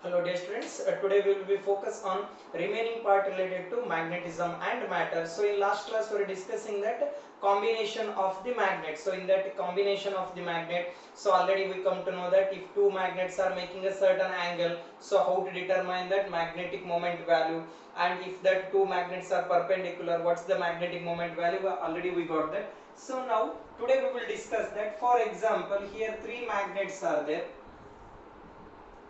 Hello dear students, today we will be focused on remaining part related to magnetism and matter. So in last class we were discussing that combination of the magnet. So in that combination of the magnet, so already we come to know that if two magnets are making a certain angle, so how to determine that magnetic moment value, and if that two magnets are perpendicular, what's the magnetic moment value? Already we got that. So now today we will discuss that. For example, here three magnets are there.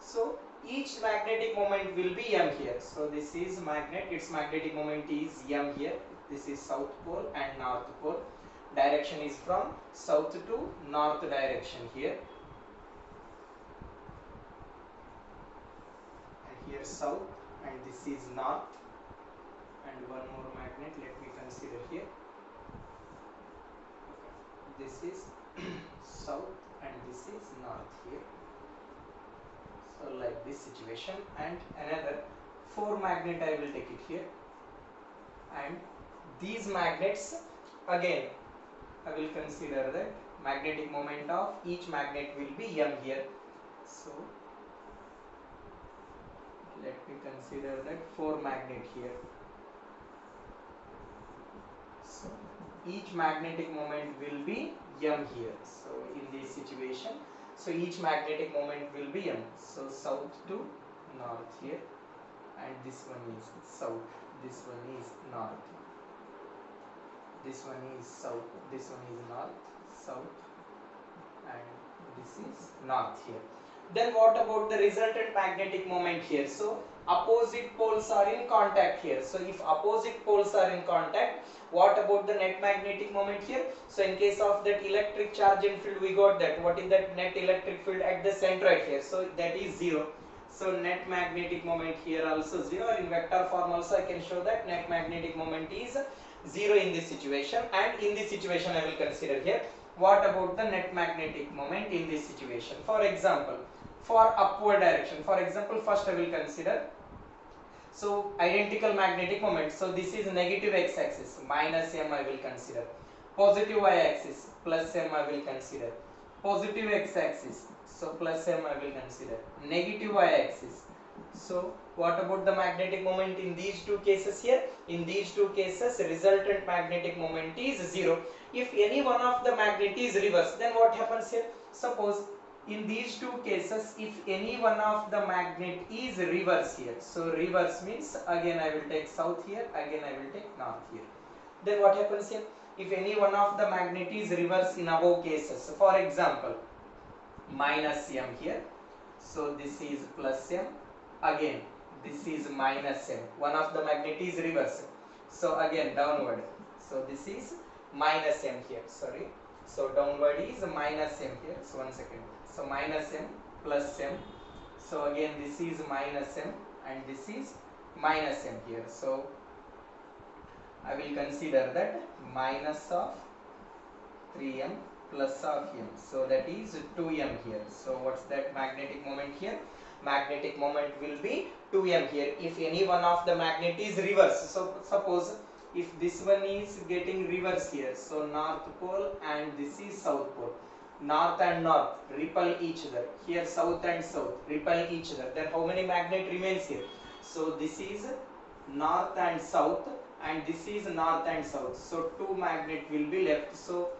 So each magnetic moment will be m here. So this is magnet, its magnetic moment is m here. This is south pole and north pole. Direction is from south to north direction here. And here south, and this is north. And one more magnet, let me consider here. Okay. This is south and this is north here. So like this situation, and another four magnet I will take it here. And these magnets, again I will consider that magnetic moment of each magnet will be m here. So let me consider that four magnet here. So each magnetic moment will be m here. So in this situation, so each magnetic moment will be m. So south to north here, and this one is south, this one is north, this one is south, this one is north, south, and this is north here. Then what about the resultant magnetic moment here? So opposite poles are in contact here. So if opposite poles are in contact, what about the net magnetic moment here? So in case of that electric charge and field, we got that. What is that net electric field at the centroid here? So that is 0. So net magnetic moment here also 0. In vector form also I can show that net magnetic moment is 0 in this situation, and in this situation I will consider here. What about the net magnetic moment in this situation? For example, for upward direction, for example, first I will consider, so identical magnetic moment. So this is negative x-axis, minus m I will consider. Positive y-axis, plus m I will consider. Positive x-axis, so plus m I will consider. Negative y-axis. So what about the magnetic moment in these two cases here? In these two cases, resultant magnetic moment is 0. If any one of the magnet is reverse, then what happens here? Suppose in these two cases, if any one of the magnet is reverse here, so reverse means again I will take south here, again I will take north here. Then what happens here? If any one of the magnet is reverse in above cases, for example, minus m here, so this is plus m, again this is minus m, one of the magnet is reverse, so again downward, so this is minus m here, sorry, so downward is minus m here, so one second, so minus m plus m, so again this is minus m and this is minus m here. So I will consider that minus of 3m plus of m, so that is 2m here. So what's that magnetic moment here? Magnetic moment will be 2m here if any one of the magnet is reverse. So suppose if this one is getting reverse here, so north pole and this is south pole, north and north repel each other, here south and south repel each other, then how many magnet remains here? So this is north and south and this is north and south, so two magnet will be left. So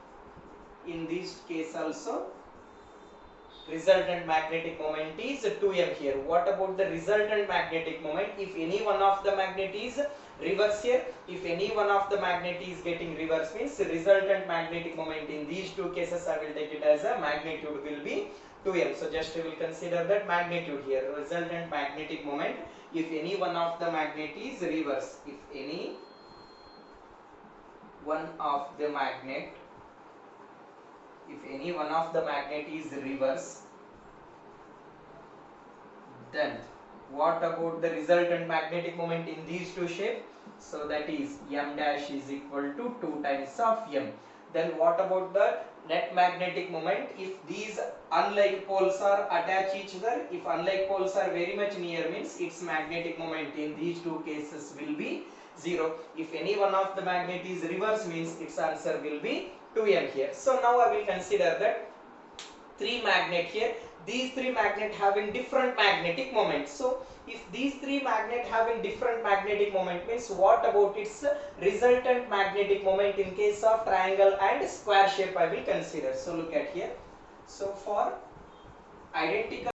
in this case also resultant magnetic moment is 2m here. What about the resultant magnetic moment if any one of the magnet is reverse here? If any one of the magnet is getting reverse means resultant magnetic moment in these two cases I will take it as a magnitude will be 2m. So just we will consider that magnitude here, resultant magnetic moment if any one of the magnet is reverse, if any one of the magnet, if any one of the magnet is reverse, then what about the resultant magnetic moment in these two shape? So that is m dash is equal to 2 times of m. Then what about the net magnetic moment if these unlike poles are attached each other? If unlike poles are very much near means its magnetic moment in these two cases will be 0. If any one of the magnet is reverse means its answer will be 2m here. So now I will consider that 3 magnet here. these three magnet having different magnetic moment. So if these three magnet having different magnetic moment means what about its resultant magnetic moment in case of triangle and square shape I will consider. So look at here. So for identical,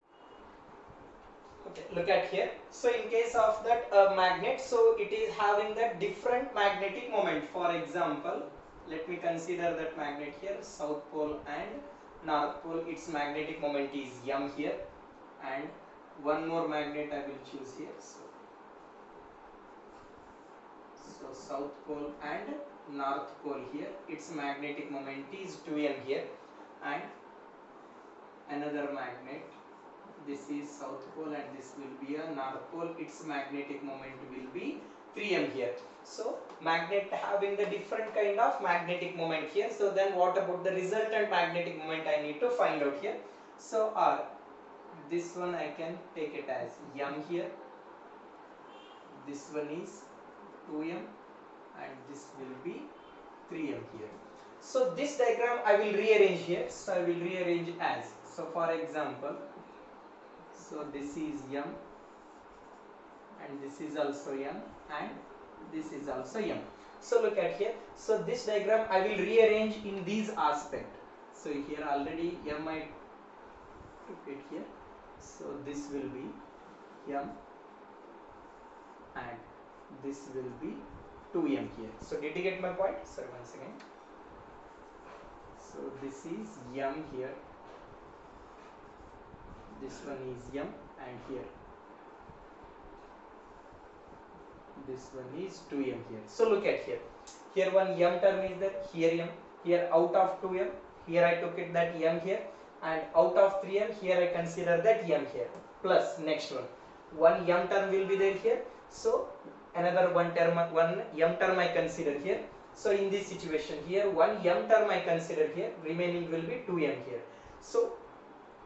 okay, look at here. So in case of that magnet, so it is having that different magnetic moment. For example, let me consider that magnet here, south pole and north pole. Its magnetic moment is m here, and one more magnet I will choose here. So south pole and north pole here, its magnetic moment is 2m here, and another magnet, this is south pole and this will be a north pole, its magnetic moment will be 3m here. So magnet having the different kind of magnetic moment here. So then what about the resultant magnetic moment I need to find out here. So this one I can take it as m here, this one is 2m, and this will be 3m here. So this diagram I will rearrange here. So I will rearrange as, so for example, so this is m, and this is also m, and this is also m. So look at here. So this diagram I will rearrange in these aspect. So here already m I took it here. So this will be m, and this will be 2m here. So did you get my point? Sorry, once again. So this is m here, this one is m, and here this one is 2m here. So look at here. Here one m term is there, here m, here out of 2m, here I took it that m here, and out of 3m, here I consider that m here, plus next one m term will be there here. So another one m term I consider here. So in this situation here, one m term I consider here, remaining will be 2m here. So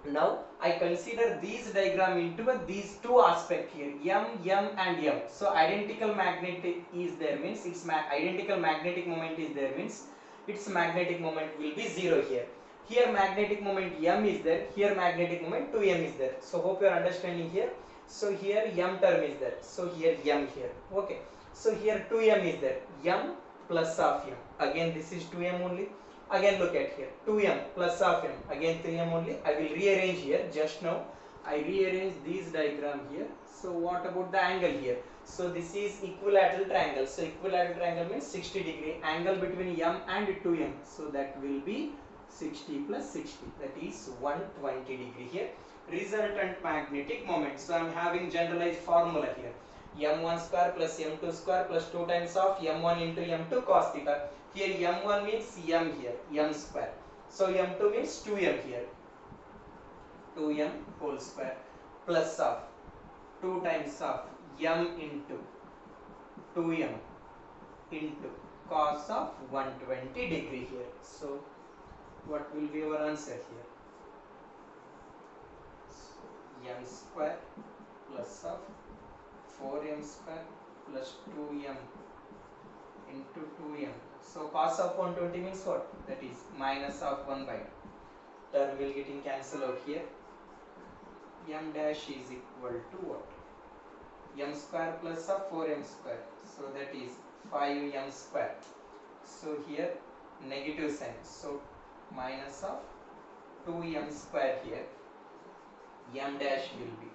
now I consider these diagram into these two aspect here, m and m. So identical magnetic is there means its identical magnetic moment is there means its magnetic moment will be 0 here. Here magnetic moment m is there, here magnetic moment 2m is there. So hope you are understanding here. So here m term is there, so here m here, okay. So here 2m is there, m plus of m, again this is 2m only. Again look at here, 2m plus of m, again 3m only. I will rearrange here. Just now I rearrange these diagram here. So what about the angle here? So this is equilateral triangle. So equilateral triangle means 60 degree angle between m and 2m. So that will be 60 plus 60, that is 120 degree here. Resultant magnetic moment. So I am having generalized formula here, m1 square plus m2 square plus 2 times of m1 into m2 cos theta. Here m1 means m here, m square. So m2 means 2m here, 2m whole square, plus of 2 times of m into 2m into cos of 120 degree here. So what will be our answer here? So m square plus of 4m square plus 2m into 2m. So cos of 120 means what? That is minus of 1 by 2. Term will getting cancelled out here. M dash is equal to what? M square plus of 4m square. So that is 5m square. So here negative sign. So minus of 2m square here. M dash will be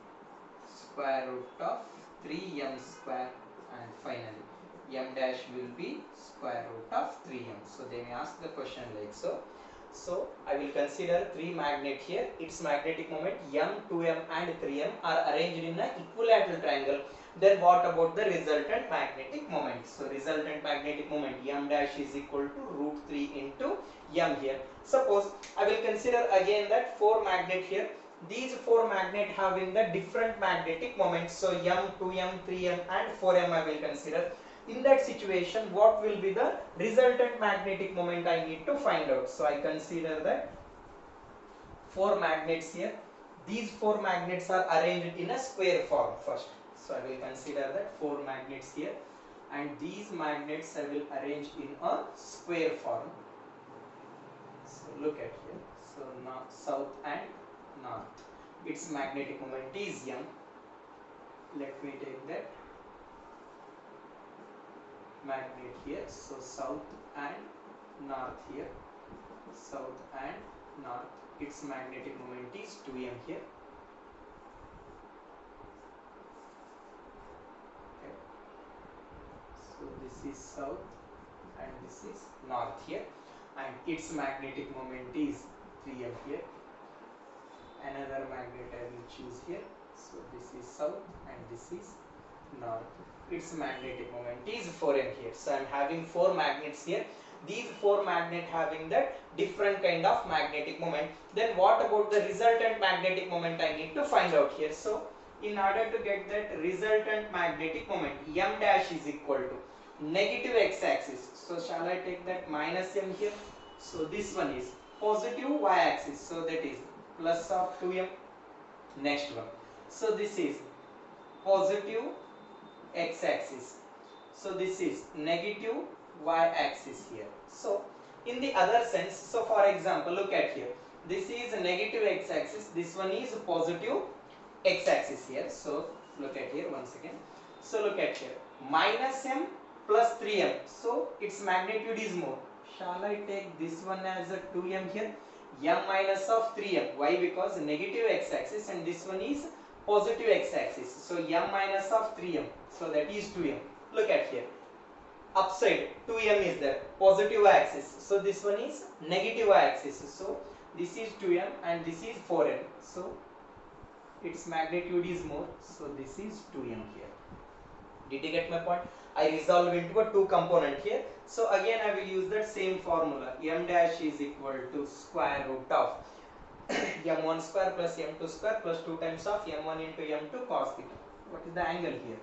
square root of 3m square, and finally m dash will be square root of 3m. So they may ask the question like so. So I will consider three magnet here. Its magnetic moment m, 2m and 3m are arranged in an equilateral triangle. Then what about the resultant magnetic moment? So resultant magnetic moment m dash is equal to root 3 into m here. Suppose I will consider again that 4 magnet here. These 4 magnet having the different magnetic moments. So m, 2m, 3m and 4m I will consider. In that situation, what will be the resultant magnetic moment I need to find out. So I consider that 4 magnets here. These 4 magnets are arranged in a square form first. So I will consider that 4 magnets here, and these magnets I will arrange in a square form. So look at here. So north, south and north. its magnetic moment is m. Let me take that magnet here. So south and north here, south and north, its magnetic moment is 2m here. Okay. So this is south and this is north here, and its magnetic moment is 3m here. Another magnet I will choose here. So this is south and this is north. Its magnetic moment is 4m here. So I am having 4 magnets here. These 4 magnets having that different kind of magnetic moment. Then what about the resultant magnetic moment I need to find out here. So in order to get that resultant magnetic moment, m dash is equal to negative x-axis. So shall I take that minus m here? So this one is positive y-axis. So that is plus of 2m. Next one. So this is positive x-axis. So this is negative y-axis here. So in the other sense, so for example, look at here. This is negative x-axis. This one is positive x-axis here. So look at here once again. So look at here. Minus m plus 3m. So its magnitude is more. Shall I take this one as a 2m here? M minus of 3m. Why? Because negative x-axis and this one is positive x-axis. So m minus of 3m. So that is 2m. Look at here. Upside 2m is there. Positive axis. So this one is negative axis. So this is 2m and this is 4m. So its magnitude is more. So this is 2m here. Did you get my point? I resolve into a 2 component here. So again I will use that same formula. M dash is equal to square root of m1 square plus m2 square plus 2 times of m1 into m2 cos theta. What is the angle here?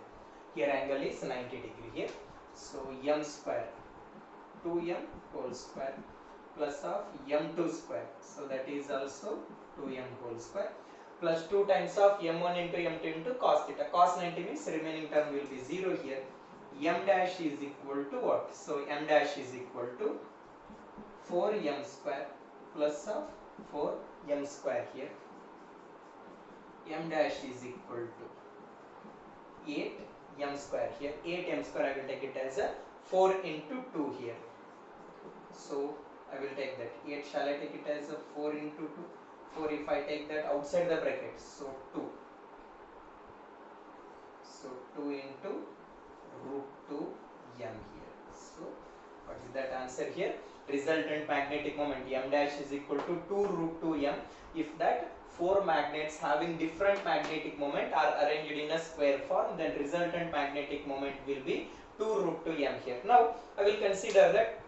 Here angle is 90 degree here. So m square 2m whole square plus of m2 square. So that is also 2m whole square plus 2 times of m1 into m2 into cos theta. Cos 90 means remaining term will be 0 here. M dash is equal to what? So m dash is equal to 4m square plus of 4m square here. M dash is equal to 8m square here. 8m square I will take it as a 4 into 2 here. So I will take that 8. Shall I take it as a 4 into 2? 4 if I take that outside the bracket. So 2. So 2 into root 2 m here. So what is that answer here? Resultant magnetic moment m dash is equal to 2 root 2 m if that 4 magnets having different magnetic moment are arranged in a square form, then resultant magnetic moment will be 2 root 2 m here. Now I will consider that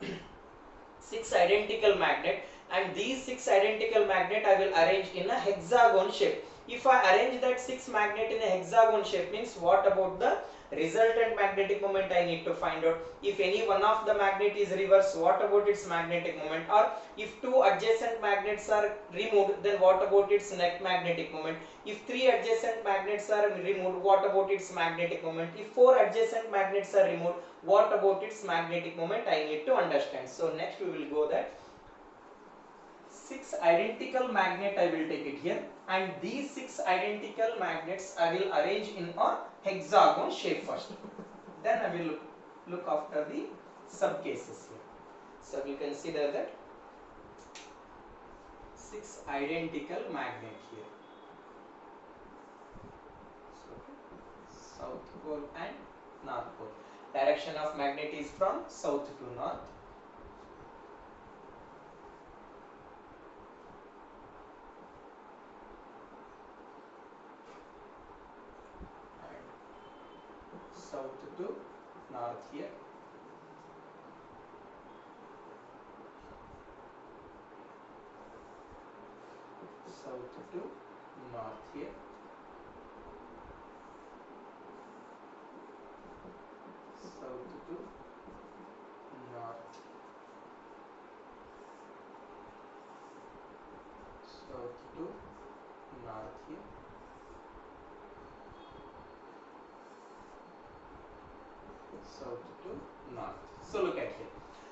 6 identical magnet, and these 6 identical magnet I will arrange in a hexagon shape. If I arrange that 6 magnet in a hexagon shape, means what about the resultant magnetic moment I need to find out. If any one of the magnet is reversed, what about its magnetic moment? Or if 2 adjacent magnets are removed, then what about its net magnetic moment? If 3 adjacent magnets are removed, what about its magnetic moment? If 4 adjacent magnets are removed, what about its magnetic moment? I need to understand. So next we will go that 6 identical magnet I will take it here, and these 6 identical magnets I will arrange in a hexagon shape first. Then I will look after the sub cases here. So we consider that 6 identical magnet here. So south pole and north pole. Direction of magnet is from south to north. South to north here. South to north here. South to north. South to north here. South to north. So look at here.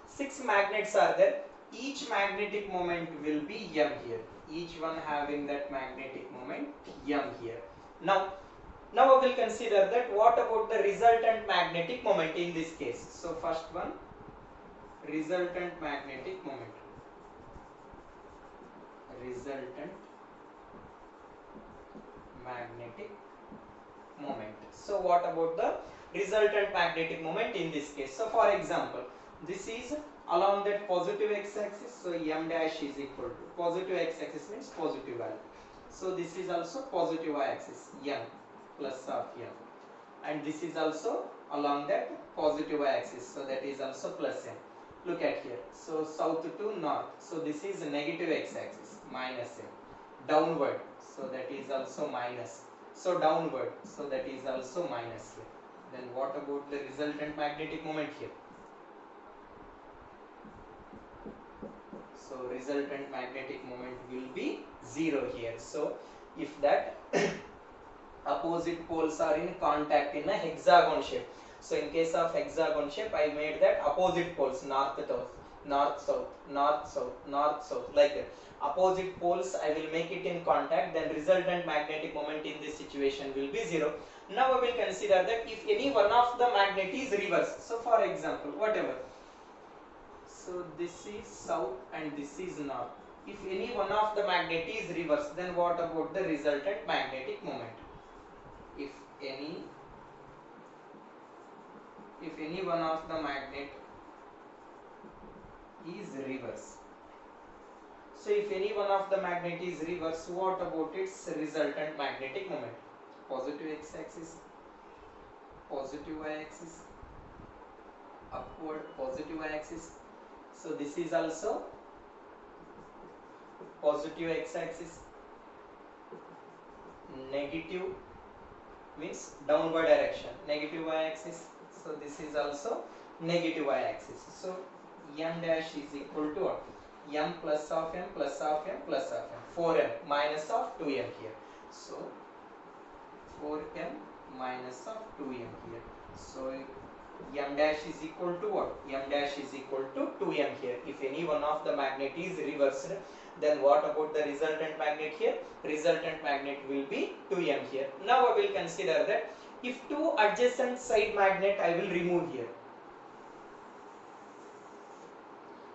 6 magnets are there. Each magnetic moment will be m here. each one having that magnetic moment m here. Now I will consider that what about the resultant magnetic moment in this case. So first one, resultant magnetic moment. Resultant magnetic moment. So what about the resultant magnetic moment in this case? So for example, this is along that positive x-axis, so m dash is equal to positive x-axis means positive value. So this is also positive y-axis, m plus of m, and this is also along that positive y-axis, so that is also plus m. Look at here, so south to north, so this is negative x-axis, minus m, downward, so that is also minus, so downward, so that is also minus here. Then what about the resultant magnetic moment here? So resultant magnetic moment will be 0 here. So if that opposite poles are in contact in a hexagon shape, so in case of hexagon shape I made that opposite poles, north south, north south, north south, north south, like that. Opposite poles I will make it in contact, then resultant magnetic moment in this situation will be 0. Now I will consider that if any one of the magnet is reversed, so for example whatever, so this is south and this is north, if any one of the magnet is reversed, then what about the resultant magnetic moment? If any one of the magnet is reverse, so if any one of the magnet is reverse, what about its resultant magnetic moment? Positive x-axis, positive y-axis, upward positive y-axis, so this is also positive x-axis, negative means downward direction, negative y-axis, so this is also negative y-axis. So m dash is equal to what? M plus of m plus of m plus of m, 4m minus of 2m here, so 4m minus of 2m here. So m dash is equal to what? M dash is equal to 2m here. If any one of the magnet is reversed, then what about the resultant magnet here? Resultant magnet will be 2m here. Now I will consider that if two adjacent side magnet I will remove here.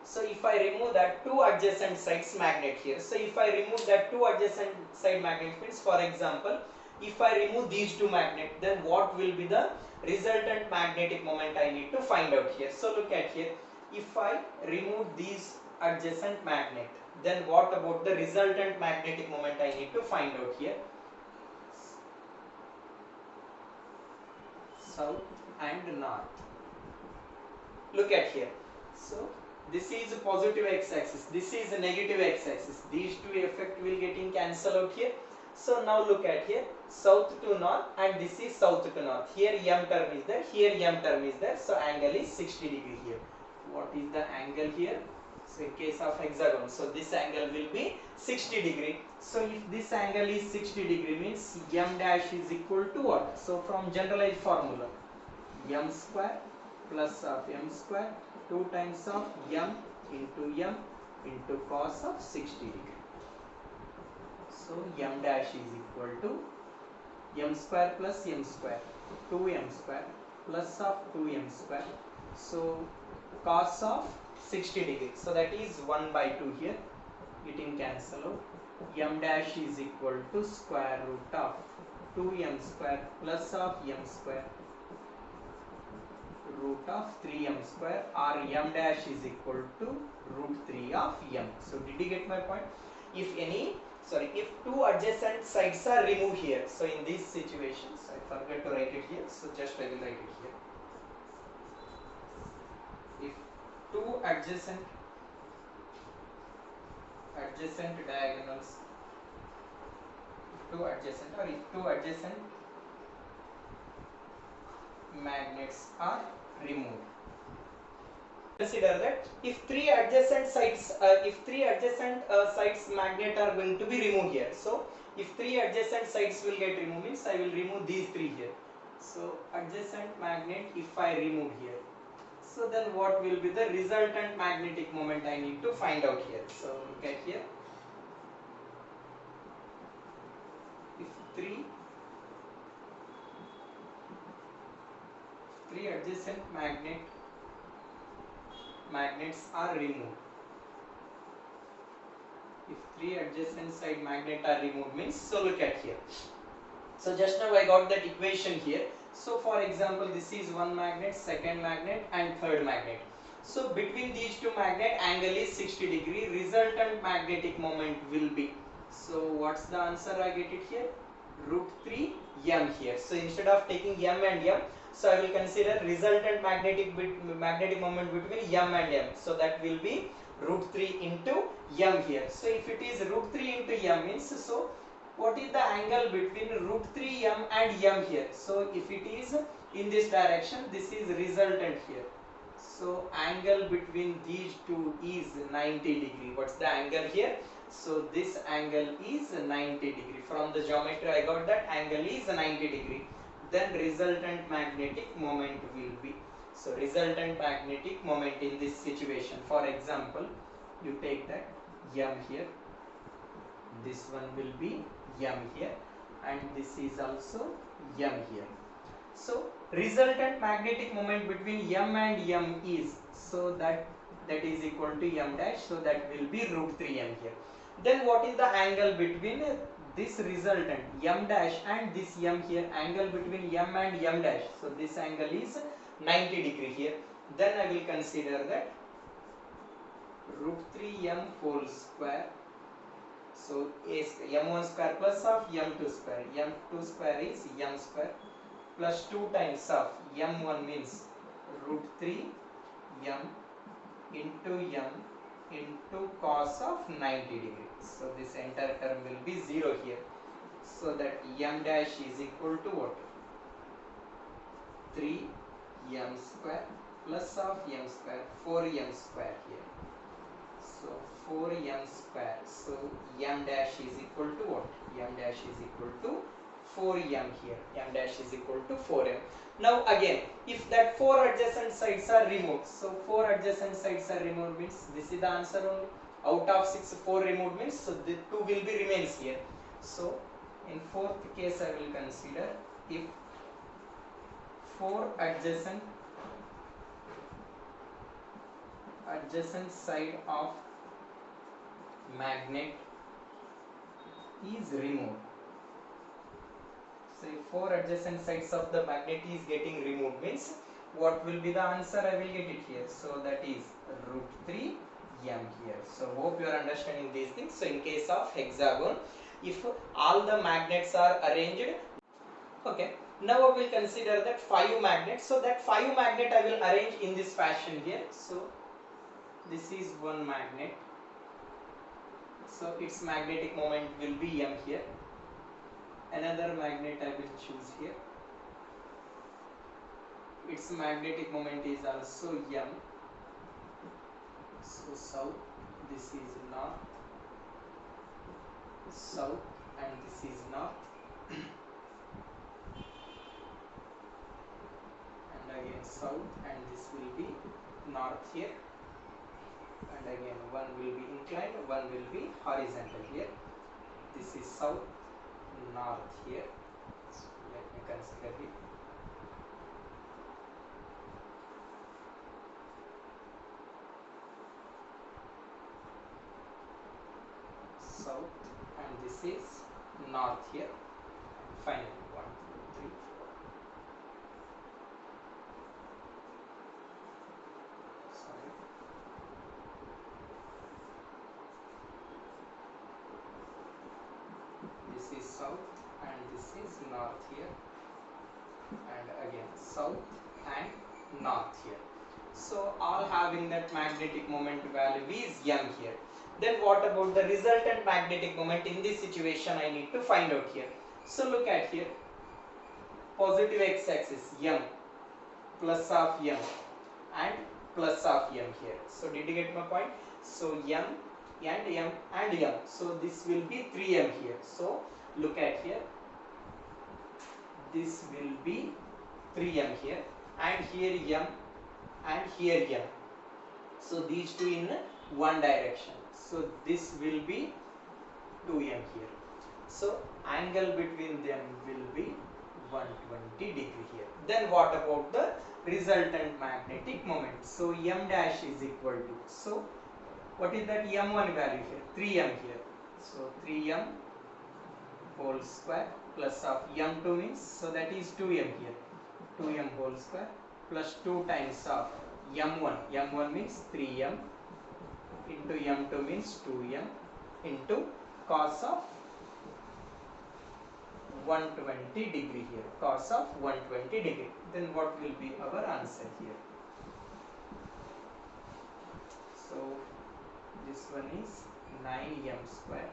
So if I remove that two adjacent sides magnet here, so if I remove that two adjacent side magnet means, for example, if I remove these two magnets, then what will be the resultant magnetic moment I need to find out here. So look at here, if I remove these adjacent magnet, then what about the resultant magnetic moment I need to find out here? South and north. Look at here, so this is a positive x-axis, this is a negative x-axis, these two effect will getting cancelled out here. So now look at here, south to north, and this is south to north, here m term is there, here m term is there, so angle is 60 degree here. What is the angle here? So in case of hexagon, so this angle will be 60 degree. So if this angle is 60 degree means m dash is equal to what? So from generalized formula, m square plus of m square 2 times of m into cos of 60 degree. So m dash is equal to m square plus m square, 2m square plus of 2m square, so cos of 60 degree, so that is 1 by 2 here, getting cancelled out. M dash is equal to square root of 2m square plus of m square root of 3m square, or m dash is equal to root 3 of m. So did you get my point? If two adjacent sides are removed here, so in these situations, I forgot to write it here, so just I will write it here. If two adjacent diagonals, if two adjacent magnets are removed, consider that if three adjacent sides magnet are going to be removed here, so if three adjacent sides will get removed means I will remove these three here. So adjacent magnet if I remove here, so then what will be the resultant magnetic moment I need to find out here. So look at here, three adjacent magnets are removed. If three adjacent side magnet are removed means, so look at here. So just now I got that equation here. So for example, this is one magnet, second magnet and third magnet. So between these two magnet, angle is 60 degree. Resultant magnetic moment will be. So what's the answer I get it here? Root 3 m here. So instead of taking m and m, so I will consider resultant magnetic moment between m and m. So that will be root 3 into m here. So if it is root 3 into m means, so what is the angle between root 3 m and m here? So if it is in this direction, this is resultant here. So angle between these two is 90 degree. What's the angle here? So this angle is 90 degree. From the geometry I got that angle is 90 degree. Then resultant magnetic moment will be. So resultant magnetic moment in this situation, for example, you take that m here, this one will be m here, and this is also m here. So resultant magnetic moment between m and m is, so that is equal to m dash, so that will be root 3 m here. Then what is the angle between this resultant m dash and this m here? Angle between m and m dash, so this angle is 90 degree here. Then I will consider that root 3 m whole square. So m1 square plus of m2 square. m2 square is m square plus 2 times of m1 means root 3 m into m into cos of 90 degree. So this entire term will be 0 here. So that m dash is equal to what? 3 m square plus of m square, 4 m square here. So 4 m square. So m dash is equal to what? M dash is equal to 4 m here. M dash is equal to 4 m. Now again, if that 4 adjacent sides are removed, so 4 adjacent sides are removed means this is the answer only. Out of 6, 4 removed means, so the 2 will be remains here. So in fourth case I will consider if 4 adjacent side of magnet is removed. So if 4 adjacent sides of the magnet is getting removed means, what will be the answer? I will get it here. So that is root 3 m here. So hope you are understanding these things. So in case of hexagon, if all the magnets are arranged, okay. Now I will consider that 5 magnets. So that 5 magnet I will arrange in this fashion here. So this is one magnet. So its magnetic moment will be m here. Another magnet I will choose here. Its magnetic moment is also m. So south, this is north, south, and this is north. And again south, and this will be north here. And again one will be inclined, one will be horizontal here. This is south, north here. So let me consider it. South, and this is north here. Finally 1, 2, 3, 4. Sorry. This is south and this is north here, and again south and north here. So all having that magnetic moment value is m here. Then what about the resultant magnetic moment? In this situation I need to find out here. So look at here, positive x-axis m, plus of m and plus of m here. So did you get my point? So m and m and m. So this will be 3m here. So look at here, this will be 3m here, and here m and here m. So these two in one direction. So this will be 2m here. So angle between them will be 120 degree here. Then what about the resultant magnetic moment? So m dash is equal to, so what is that m1 value here? 3m here. So 3m whole square plus of m2 means, so that is 2m here. 2m whole square plus 2 times of m1. m1 means 3m into m2 means 2m into cos of 120 degree here. Cos of 120 degree. Then what will be our answer here? So this one is 9m square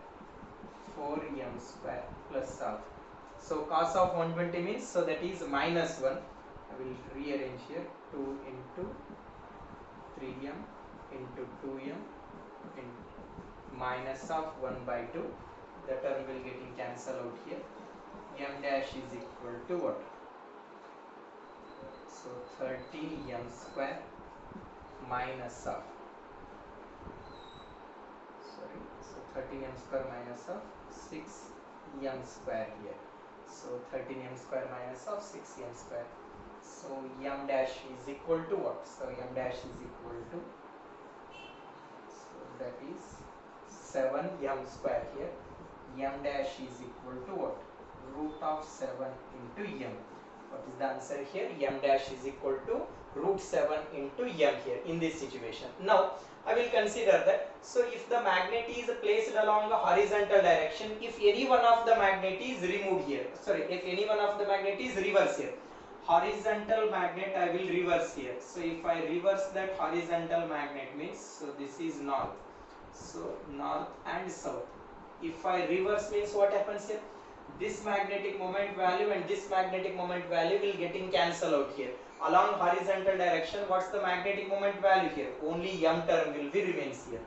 4m square plus of, so cos of 120 means, so that is minus 1. I will rearrange here, 2 into 3m into 2m into minus of 1 by 2. The term will getting cancelled out here. M dash is equal to what? So 13m square minus of, sorry, so 13m square minus of 6m square here. So 13m square minus of 6m square. So m dash is equal to what? So m dash is equal to, so that is 7m square here. M dash is equal to what? Root of 7 into m. What is the answer here? M dash is equal to root 7 into m here in this situation. Now I will consider that, so if the magnet is placed along a horizontal direction, if any one of the magnet is removed here, sorry, if any one of the magnet is reversed here, horizontal magnet I will reverse here. So if I reverse that horizontal magnet means, so this is north, so north and south. If I reverse means what happens here? This magnetic moment value and this magnetic moment value will getting cancelled out here. Along horizontal direction, what's the magnetic moment value here? Only m term will be remains here.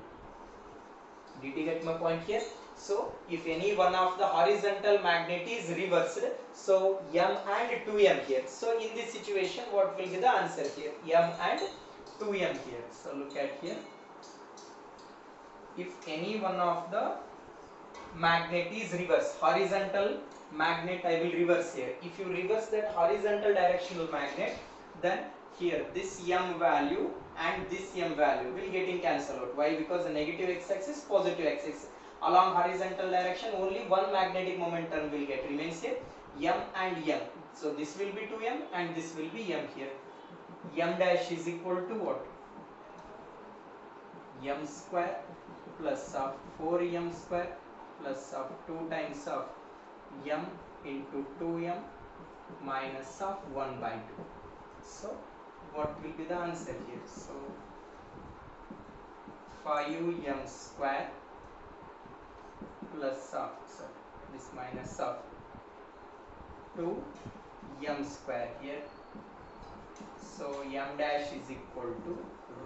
Did you get my point here? So if any one of the horizontal magnet is reversed, so m and 2m here. So in this situation, what will be the answer here? M and 2m here. So look at here. If any one of the magnet is reversed, horizontal magnet I will reverse here. If you reverse that horizontal directional magnet, then here this m value and this m value will getting cancelled out. Why? Because the negative x-axis, positive x-axis. Along horizontal direction, only one magnetic moment term will get remains here, m and m. So this will be 2m and this will be m here. M dash is equal to what? M square plus of 4m square plus of 2 times of m into 2m minus of 1 by 2. So what will be the answer here? So 5m square plus of, sorry, this minus of 2m square here. So m dash is equal to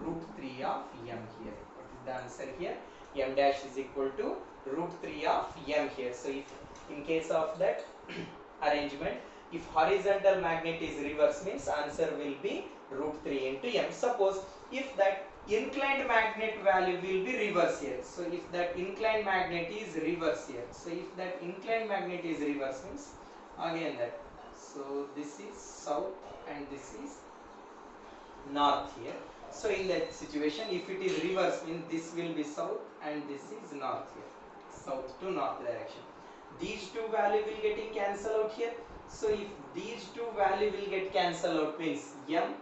root 3 of m here. What is the answer here? M dash is equal to root 3 of m here. So if in case of that arrangement, if horizontal magnet is reverse means answer will be root 3 into m. Suppose if that inclined magnet value will be reverse here. So if that inclined magnet is reverse here. So if that inclined magnet is reverse means again that. So this is south and this is north here. So in that situation, if it is reverse means this will be south and this is north here. South to north direction. These two value will getting cancelled out here. So if these two value will get cancelled out means m,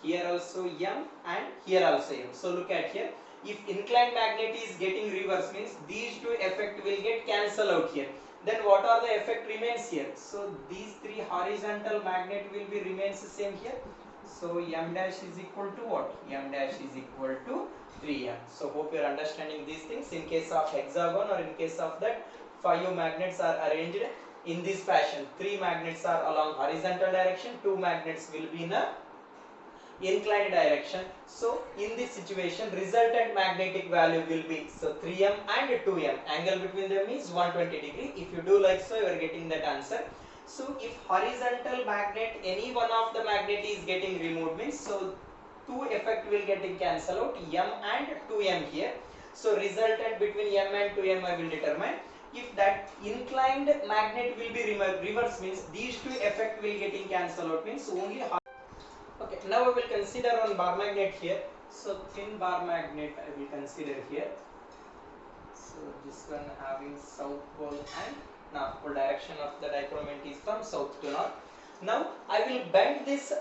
here also m and here also m. So look at here. If inclined magnet is getting reverse means these two effect will get cancelled out here. Then what are the effect remains here? So these three horizontal magnet will be remains the same here. So m dash is equal to what? M dash is equal to 3m. So hope you are understanding these things. In case of hexagon or in case of that 5 magnets are arranged in this fashion. 3 magnets are along horizontal direction, 2 magnets will be in a inclined direction. So in this situation, resultant magnetic value will be, so 3m and 2m. Angle between them is 120 degree. If you do like so, you are getting that answer. So if horizontal magnet, any one of the magnet is getting removed means, so 2 effect will getting cancelled out, m and 2m here. So resultant between m and 2m I will determine. if that inclined magnet will be reverse, means these two effect will getting cancelled out, means only half. Okay, now I will consider one bar magnet here. So thin bar magnet I will consider here. So this one having south pole and north pole. Direction of the dipole moment is from south to north. Now I will bend this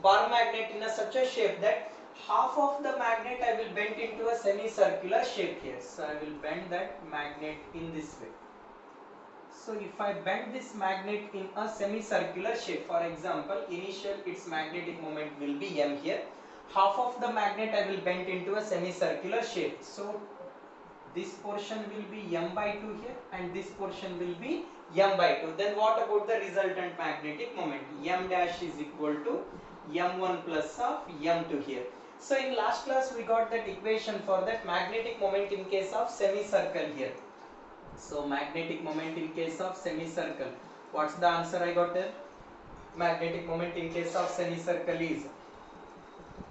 bar magnet in a such a shape that half of the magnet I will bend into a semicircular shape here. So I will bend that magnet in this way. So if I bend this magnet in a semicircular shape, for example, initial its magnetic moment will be m here. Half of the magnet I will bend into a semicircular shape. So this portion will be m by 2 here and this portion will be m by 2. Then what about the resultant magnetic moment? M dash is equal to m1 plus of m2 here. So in last class we got that equation for that magnetic moment in case of semicircle here. So magnetic moment in case of semicircle, what's the answer I got there? Magnetic moment in case of semicircle is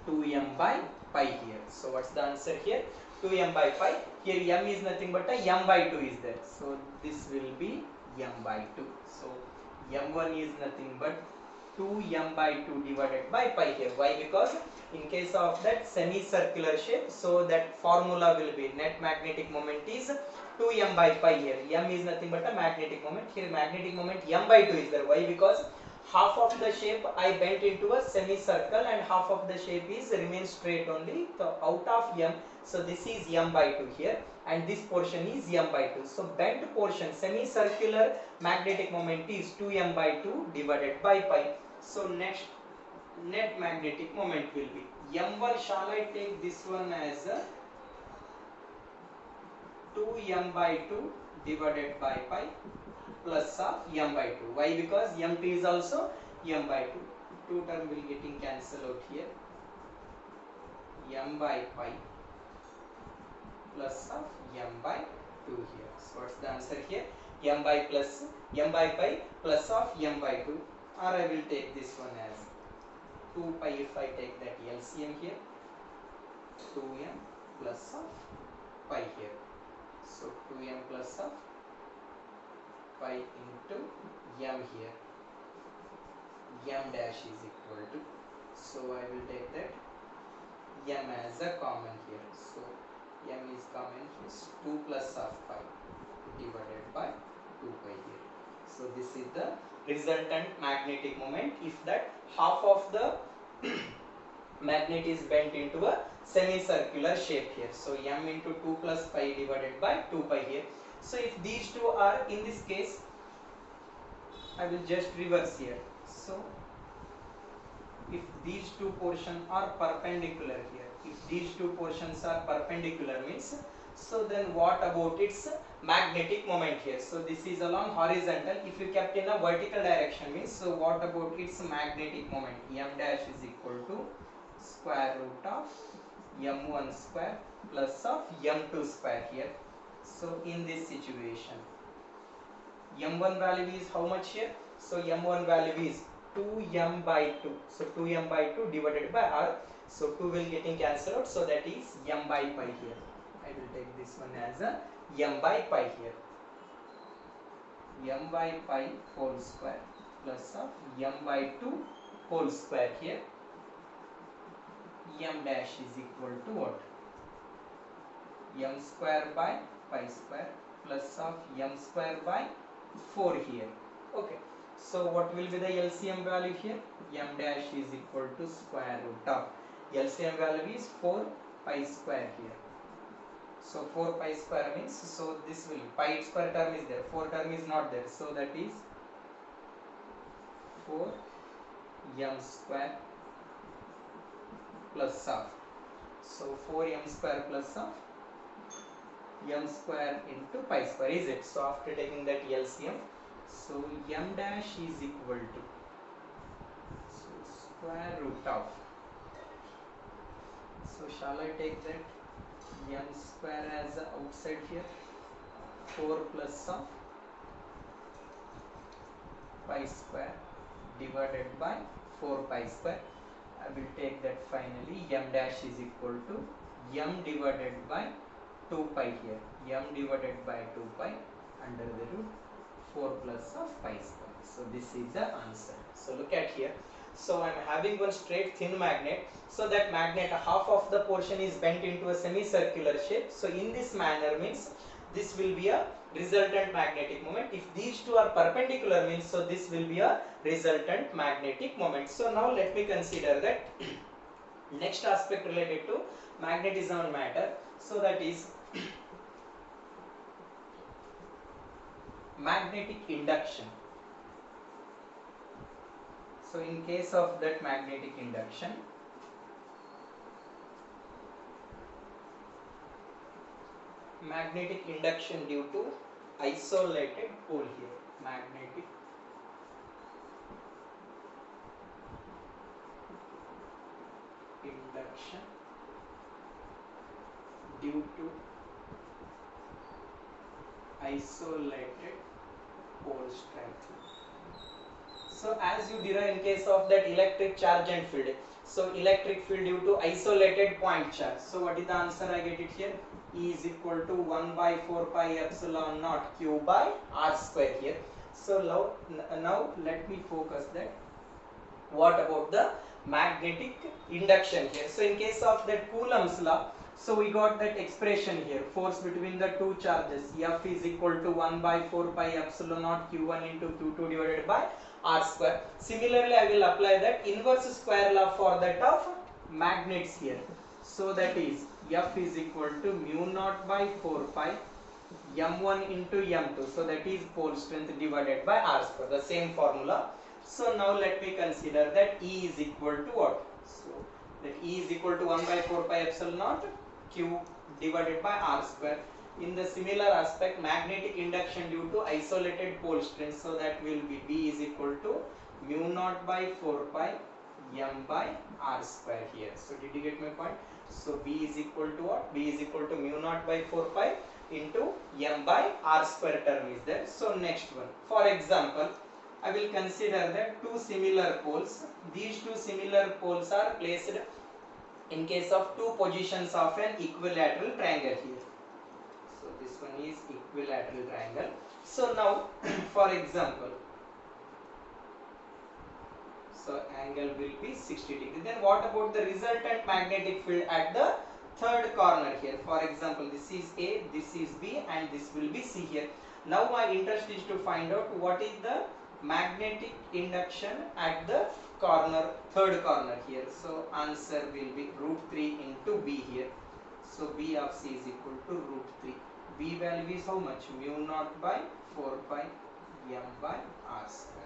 2m by pi here. So what's the answer here? 2m by pi. Here m is nothing but a m by 2 is there. So this will be m by 2. So m1 is nothing but 2m by 2 divided by pi here. Why? Because in case of that semicircular shape, so that formula will be net magnetic moment is 2m by pi here. M is nothing but a magnetic moment. Here magnetic moment m by 2 is there. Why? Because half of the shape I bent into a semicircle and half of the shape is remain straight only. So out of m, so this is m by 2 here and this portion is m by 2. So bent portion semicircular magnetic moment is 2m by 2 divided by pi. So next net magnetic moment will be m1. Shall I take this one as a 2m by 2 divided by pi plus of m by 2. Why? Because m2 is also m by 2. Two term will getting cancelled out here. M by pi plus of m by 2 here. So what's the answer here? M by pi plus of m by 2, or I will take this one as 2 pi if I take that LCM here. 2m plus of pi here. So 2m plus of pi into m here. M dash is equal to, so I will take that m as a common here. So m is common here. 2 plus of pi divided by 2 pi here. So this is the resultant magnetic moment if that half of the magnet is bent into a semicircular shape here. So m into 2 plus pi divided by 2 pi here. So if these two are, in this case I will just reverse here. So if these two portions are perpendicular here, if these two portions are perpendicular means, so then what about its magnetic moment here? So this is along horizontal. If you kept in a vertical direction means, so what about its magnetic moment? M dash is equal to square root of m1 square plus of m2 square here. So in this situation, m1 value is how much here? So m1 value is 2m by 2. So 2m by 2 divided by r. So 2 will getting cancelled out. So that is m by pi here. I will take this one as a m by pi here. M by pi whole square plus of m by 2 whole square here. M dash is equal to what? M square by pi square plus of m square by 4 here. Okay. So what will be the LCM value here? M dash is equal to square root of, LCM value is 4 pi square here. So 4 pi square means, so this will, pi square term is there, 4 term is not there. So that is 4 m square plus of, so 4 m square plus of m square into pi square, is it? So after taking that LCM, so m dash is equal to, so square root of, so shall I take that m square as outside here, 4 plus of pi square divided by 4 pi square. I will take that finally m dash is equal to m divided by 2 pi here, m divided by 2 pi. under the root 4 plus of pi square. So this is the answer. So look at here. So I am having one straight thin magnet. So that magnet, half of the portion is bent into a semicircular shape. So in this manner means this will be a resultant magnetic moment. If these two are perpendicular means, so this will be a resultant magnetic moment. So now let me consider that next aspect related to magnetism and matter. So that is magnetic induction. So in case of that magnetic induction, due to isolated pole here, magnetic induction due to isolated pole strength. So as you derive in case of that electric charge and field, so electric field due to isolated point charge. So what is the answer? I get it here. E is equal to 1 by 4 pi epsilon naught q by r square here. So now let me focus that. What about the magnetic induction here? So in case of that Coulomb's law, so we got that expression here, force between the two charges, F is equal to 1 by 4 pi epsilon naught q1 into q2 divided by r square. Similarly, I will apply that inverse square law for that of magnets here. So that is F is equal to mu naught by 4 pi m1 into m2. So that is pole strength divided by r square, the same formula. So now let me consider that E is equal to what? So that E is equal to 1 by 4 pi epsilon naught q divided by r square. In the similar aspect, magnetic induction due to isolated pole strength, so that will be B is equal to mu naught by 4 pi m by r square here. So did you get my point? So B is equal to what? B is equal to mu naught by 4 pi into m by r square term is there. So next one, for example, I will consider that two similar poles. These two similar poles are placed in case of two positions of an equilateral triangle here. So this one is equilateral triangle. So now for example, so angle will be 60 degree. Then what about the resultant magnetic field at the third corner here? For example, this is A, this is B, and this will be C here. Now my interest is to find out what is the magnetic induction at the corner, third corner here. So answer will be root 3 into B here. So B of C is equal to root 3. B value is how much? Mu naught by 4 pi m by r square.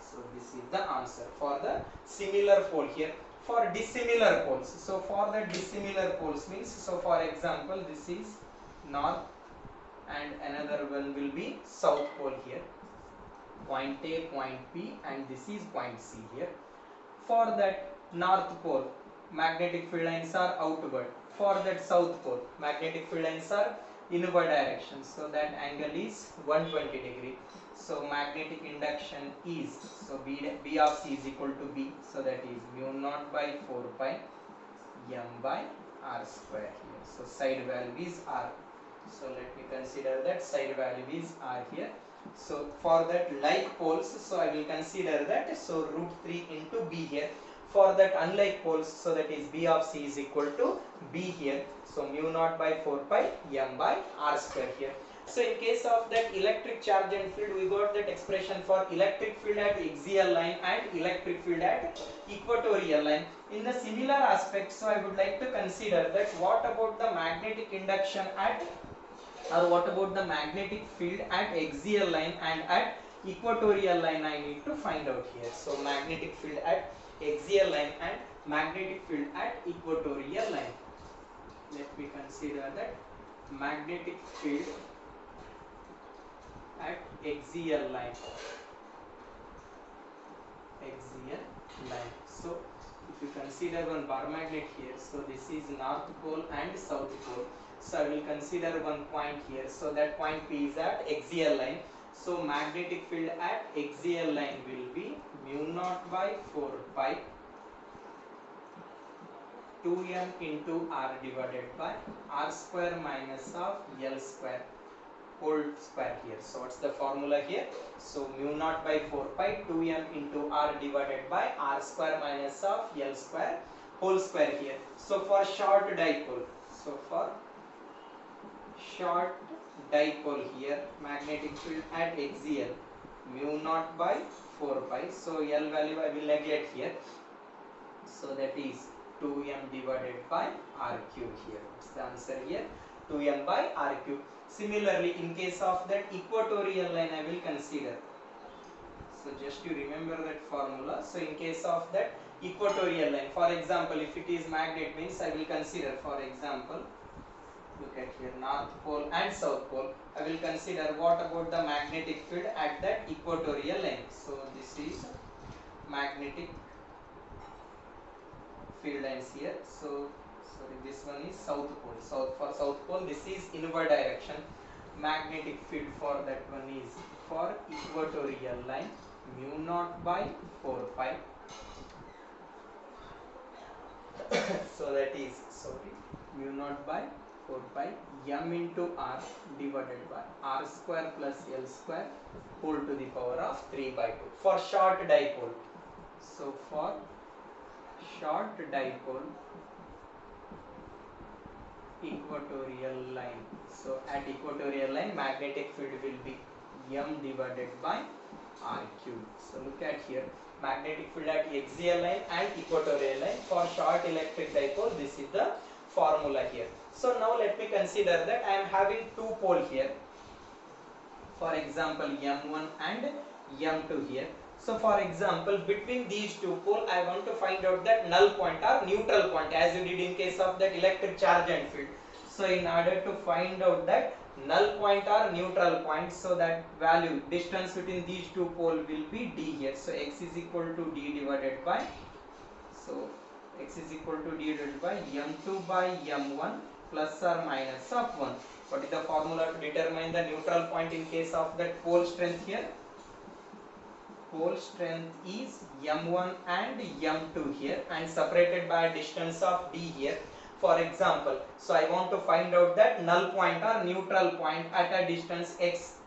So this is the answer for the similar pole here. For dissimilar poles, so for the dissimilar poles means, so for example, this is north and another one will be south pole here. Point A, point B, and this is point C here. For that north pole, magnetic field lines are outward. For that south pole, magnetic field lines are inward direction. So that angle is 120 degree. So magnetic induction is, so B of C is equal to B. So that is mu naught by 4 pi m by r square here. So side value is r. So let me consider that side value is r here. So for that like poles, so I will consider that, so root 3 into B here. For that unlike poles, so that is B of C is equal to B here. So mu naught by 4 pi m by r square here. So in case of that electric charge and field, we got that expression for electric field at axial line and electric field at equatorial line. In the similar aspect, so I would like to consider that what about the magnetic induction at, or what about the magnetic field at axial line and at equatorial line, I need to find out here. So magnetic field at axial line and magnetic field at equatorial line. Let me consider that magnetic field at axial line. So if you consider one bar magnet here, so this is north pole and south pole. So I will consider one point here. So that point P is at axial line. So magnetic field at axial line will be mu naught by 4 pi 2m into r divided by r square minus of L square whole square here. So what's the formula here? So mu naught by 4 pi 2m into r divided by r square minus of L square whole square here. So for short dipole, so for short dipole here, magnetic field at axial mu naught by 4 pi. So L value I will neglect here. So that is 2m divided by r cube here. What's the answer here? 2m by r cube. Similarly, in case of that equatorial line, I will consider. So just you remember that formula. So in case of that equatorial line, for example, if it is magnet means I will consider, for example, look at here, north pole and south pole. I will consider what about the magnetic field at that equatorial line. So this is magnetic field lines here. So sorry, this one is south pole. For south pole, this is inward direction. Magnetic field for that one is for equatorial line mu naught by 4 pi. So that is mu naught by 4 pi m into r divided by r square plus L square whole to the power of 3 by 2 for short dipole. So for short dipole equatorial line, so at equatorial line magnetic field will be m divided by r cube. So look at here, magnetic field at axial line and equatorial line. For short electric dipole, this is the formula here. So now let me consider that I am having two pole here, for example m1 and m2 here. So for example, between these two pole I want to find out that null point or neutral point, as you did in case of that electric charge and field. So in order to find out that null point or neutral point, so that value distance between these two pole will be d here. So x is equal to d divided by, so x is equal to d divided by m2 by m1 plus or minus of 1. What is the formula to determine the neutral point in case of that pole strength here? Pole strength is m1 and m2 here and separated by a distance of d here. For example, so I want to find out that null point or neutral point at a distance x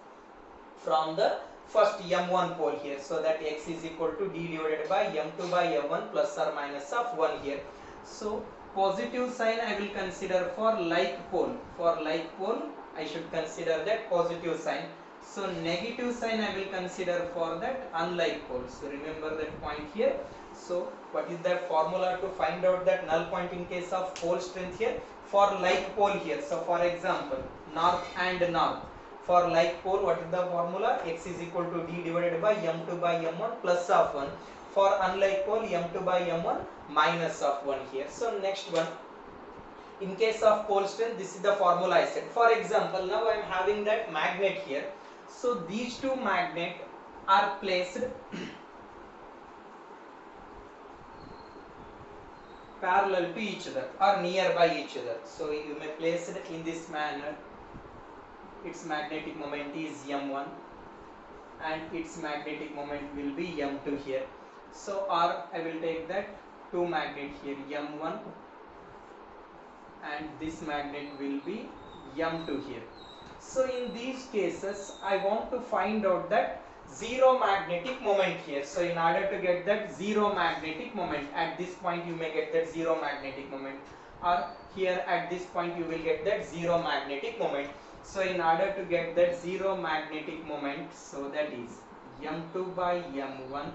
from the first m1 pole here. So that x is equal to d divided by m2 by m1 plus or minus of 1 here. So positive sign I will consider for like pole. For like pole I should consider that positive sign. So negative sign I will consider for that unlike pole. So remember that point here. So what is the formula to find out that null point in case of pole strength here? For like pole here. So for example, north and north. For like pole, what is the formula? X is equal to d divided by m2 by m1 plus of 1. For unlike pole, m2 by m1 minus of 1 here. So next one, in case of pole strength, this is the formula I said. For example, now I am having that magnet here. So these two magnets are placed parallel to each other or nearby each other. So you may place it in this manner. Its magnetic moment is m1 and its magnetic moment will be m2 here. So or I will take that two magnet here m1 and this magnet will be m2 here. So in these cases I want to find out that zero magnetic moment here. So in order to get that zero magnetic moment, at this point you may get that zero magnetic moment, or here at this point you will get that zero magnetic moment. So in order to get that zero magnetic moment, so that is m2 by m1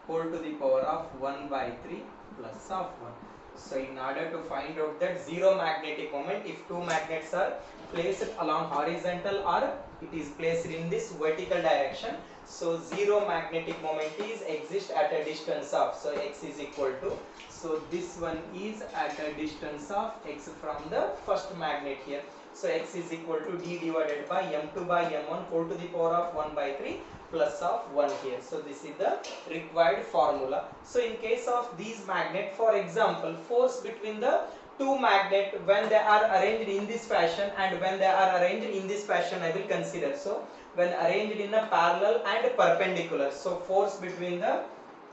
whole to the power of 1 by 3 plus of 1. So in order to find out that zero magnetic moment, if two magnets are placed along horizontal or it is placed in this vertical direction, so zero magnetic moment is exist at a distance of, so x is equal to, so this one is at a distance of x from the first magnet here. So x is equal to d divided by m2 by m1 whole to the power of 1 by 3 plus of 1 here. So this is the required formula. So in case of these magnet, for example, force between the two magnet when they are arranged in this fashion and when they are arranged in this fashion I will consider. So when arranged in a parallel and perpendicular, so force between the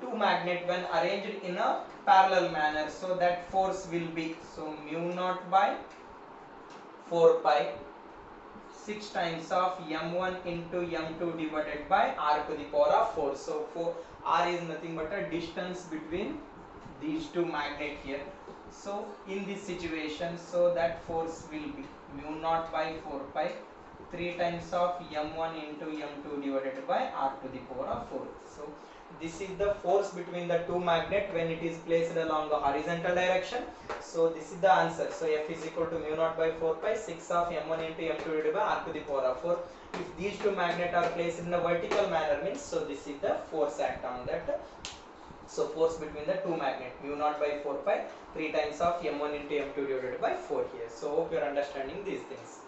two magnet when arranged in a parallel manner, so that force will be, so mu naught by 4 pi 6 times of m1 into m2 divided by r to the power of 4. So r is nothing but a distance between these two magnet here. So in this situation, so that force will be mu naught by 4 pi 3 times of m1 into m2 divided by r to the power of 4. So this is the force between the two magnet when it is placed along the horizontal direction. So this is the answer. So F is equal to mu naught by 4 pi 6 of m1 into m2 divided by r to the power of 4. If these two magnets are placed in a vertical manner means, so this is the force act on that. So force between the two magnet mu naught by 4 pi 3 times of m1 into m2 divided by 4 here. So hope you are understanding these things.